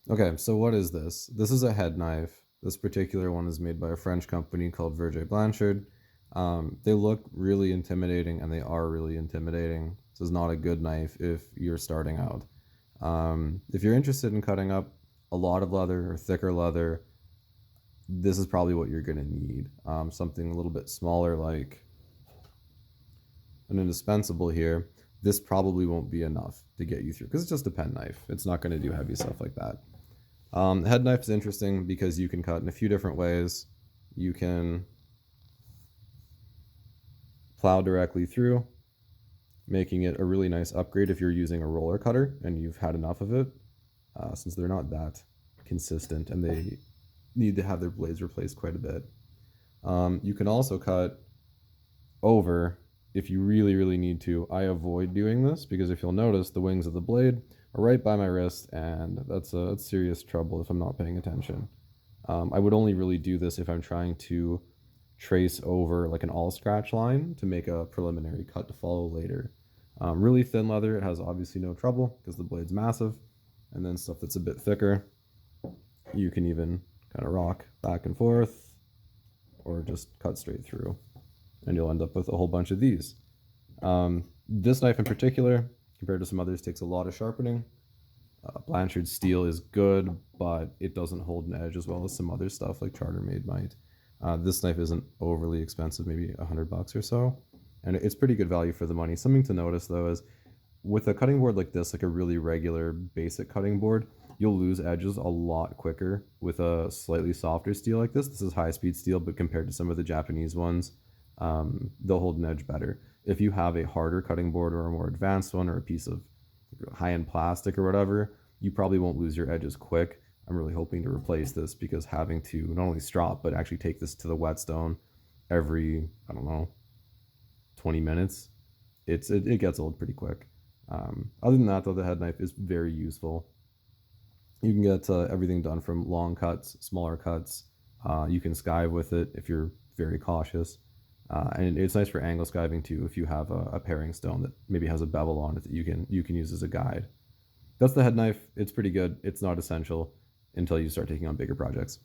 Okay, so what is this? This is a head knife. This particular one is made by a French company called Verger Blanchard. They look really intimidating, and they are really intimidating. This is not a good knife if you're starting out. If you're interested in cutting up a lot of leather or thicker leather, this is probably what you're gonna need. Something a little bit smaller, like an indispensable here. This probably won't be enough to get you through because it's just a pen knife. It's not going to do heavy stuff like that. Head knife is interesting because you can cut in a few different ways. You can plow directly through, making it a really nice upgrade if you're using a roller cutter and you've had enough of it, since they're not that consistent and they need to have their blades replaced quite a bit. You can also cut over if you really, really need to. I avoid doing this because if you'll notice, the wings of the blade are right by my wrist, and that's serious trouble if I'm not paying attention. I would only really do this if I'm trying to trace over like an all scratch line to make a preliminary cut to follow later. Really thin leather, it has obviously no trouble because the blade's massive. And then stuff that's a bit thicker, you can even kind of rock back and forth or just cut straight through. And you'll end up with a whole bunch of these. This knife in particular, compared to some others, takes a lot of sharpening. Blanchard steel is good, but it doesn't hold an edge as well as some other stuff like Charter Made might. This knife isn't overly expensive, maybe $100 or so, and it's pretty good value for the money. Something to notice though is with a cutting board like this, like a really regular basic cutting board, you'll lose edges a lot quicker with a slightly softer steel like this. This is high speed steel, but compared to some of the Japanese ones, they'll hold an edge better. If you have a harder cutting board or a more advanced one or a piece of high-end plastic or whatever, you probably won't lose your edges quick. I'm really hoping to replace this because having to not only strop but actually take this to the whetstone every, I don't know, 20 minutes, it gets old pretty quick. Other than that, though, the head knife is very useful. You can get everything done from long cuts, smaller cuts. You can skive with it if you're very cautious. And it's nice for angle skiving too if you have a paring stone that maybe has a bevel on it that you can use as a guide. That's the head knife. It's pretty good. It's not essential until you start taking on bigger projects.